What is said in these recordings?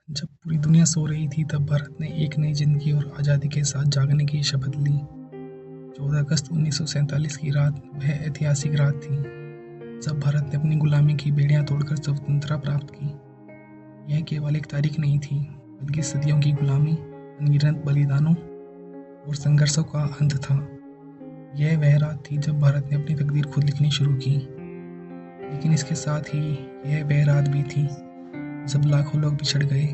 जब पूरी दुनिया सो रही थी तब भारत ने एक नई जिंदगी और आज़ादी के साथ जागने की शपथ ली। 14 अगस्त 1947 की रात वह ऐतिहासिक रात थी जब भारत ने अपनी गुलामी की बेड़ियां तोड़कर स्वतंत्रता प्राप्त की। यह केवल एक तारीख नहीं थी बल्कि सदियों की गुलामी, अनगिनत बलिदानों और संघर्षों का अंत था। यह वह रात थी जब भारत ने अपनी तकदीर खुद लिखनी शुरू की। लेकिन इसके साथ ही यह वह रात भी थी जब लाखों लोग बिछड़ गए,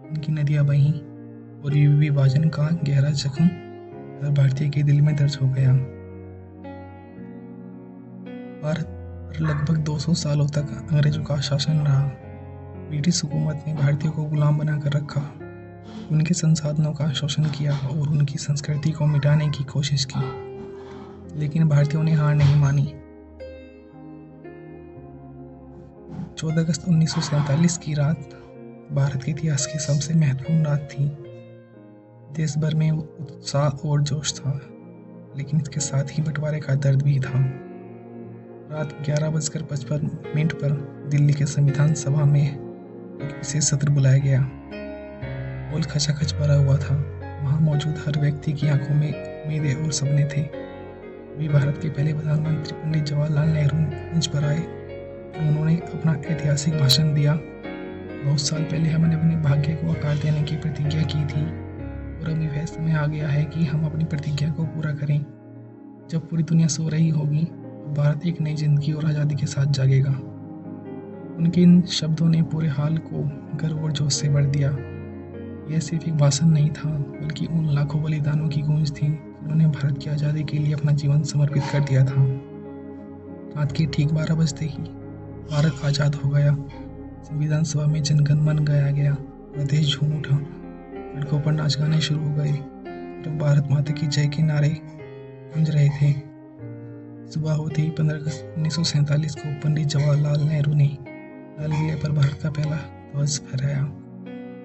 उनकी नदियां बहीं और विभाजन का गहरा जख्म हर भारतीय के दिल में दर्ज हो गया। भारत पर लगभग 200 सालों तक अंग्रेजों का शासन रहा। ब्रिटिश हुकूमत ने भारतीयों को गुलाम बनाकर रखा, उनके संसाधनों का शोषण किया और उनकी संस्कृति को मिटाने की कोशिश की। लेकिन भारतीयों ने हार नहीं मानी। 14 अगस्त 1947 की रात भारत के इतिहास की सबसे महत्वपूर्ण रात थी। देश भर में उत्साह और जोश था, लेकिन इसके साथ ही बंटवारे का दर्द भी था। रात 11:55 पर दिल्ली के संविधान सभा में एक विशेष सत्र बुलाया गया। हॉल खचाखच भरा हुआ था। वहां मौजूद हर व्यक्ति की आंखों में उम्मीदें और सपने थे। वे भारत के पहले प्रधानमंत्री पंडित जवाहरलाल नेहरू मंच पर आए। उन्होंने अपना ऐतिहासिक भाषण दिया। बहुत साल पहले हमने अपने भाग्य को आकार देने की प्रतिज्ञा की थी और अभी वह समय आ गया है कि हम अपनी प्रतिज्ञा को पूरा करें। जब पूरी दुनिया सो रही होगी, भारत एक नई जिंदगी और आज़ादी के साथ जागेगा। उनके इन शब्दों ने पूरे हाल को गर्व और जोश से भर दिया। यह सिर्फ एक भाषण नहीं था, बल्कि उन लाखों बलिदानों की गूंज थी जिन्होंने भारत की आज़ादी के लिए अपना जीवन समर्पित कर दिया था। रात के ठीक 12 बजते ही भारत आज़ाद हो गया। संविधान सभा में जनगण मन गाया गया। पूरा देश झूम उठा। सड़कों पर नाच गाने शुरू हो गए। तो भारत माता की जय के नारे गूंज रहे थे। सुबह होते ही 15 अगस्त 1947 को पंडित जवाहरलाल नेहरू ने लाल किले पर भारत का पहला ध्वज फहराया।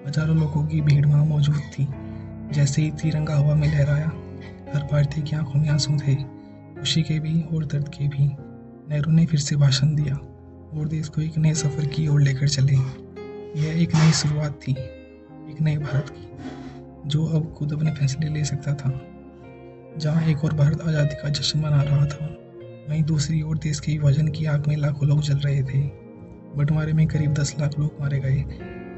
हजारों लोगों की भीड़ वहां मौजूद थी। जैसे ही तिरंगा हवा में लहराया, हर भारतीय की आंखों में आंसू थे, खुशी के भी और दर्द के भी। नेहरू ने फिर से भाषण दिया और देश को एक नए सफर की ओर लेकर चले। यह एक नई शुरुआत थी, एक नए भारत की, जो अब खुद अपने फैसले ले सकता था। जहां एक और भारत आज़ादी का जश्न मना रहा था, वहीं दूसरी ओर देश के विभाजन की आग में लाखों लोग जल रहे थे। बंटवारे में करीब 10 लाख लोग मारे गए।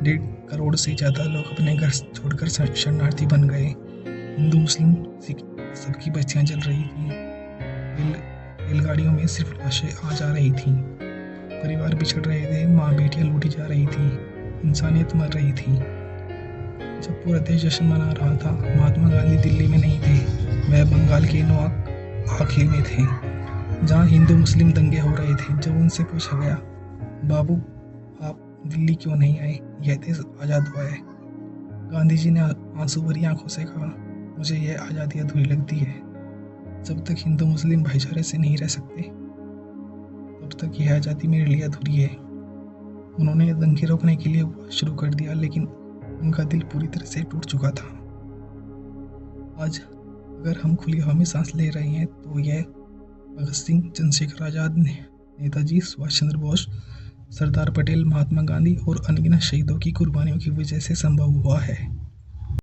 1.5 करोड़ से ज़्यादा लोग अपने घर छोड़कर शरणार्थी बन गए। हिंदू, मुस्लिम, सिख सबकी बस्तियां जल रही थी। रेलगाड़ियों में सिर्फ लाशें आ जा रही थी। परिवार बिछड़ रहे थे। माँ बेटियां लूटी जा रही थी। इंसानियत मर रही थी। जब पूरा देश जश्न मना रहा था, महात्मा गांधी दिल्ली में नहीं थे, वह बंगाल के नोआखली में थे, जहाँ हिंदू मुस्लिम दंगे हो रहे थे। जब उनसे पूछा गया, बाबू आप दिल्ली क्यों नहीं आए, यह देश आज़ाद हुआ है, गांधी जी ने आंसू भरी आंखों से कहा, मुझे यह आज़ादी अधूरी लगती है। जब तक हिंदू मुस्लिम भाईचारे से नहीं रह सकते, तब तक यह आज़ादी मेरे लिए अधूरी है। उन्होंने दंगे रोकने के लिए शुरू कर दिया, लेकिन उनका दिल पूरी तरह से टूट चुका था। आज अगर हम खुली हवा में सांस ले रहे हैं, तो यह भगत सिंह, चंद्रशेखर आज़ाद, नेताजी सुभाष चंद्र बोस, सरदार पटेल, महात्मा गांधी और अनगिनत शहीदों की कुर्बानियों की वजह से संभव हुआ है।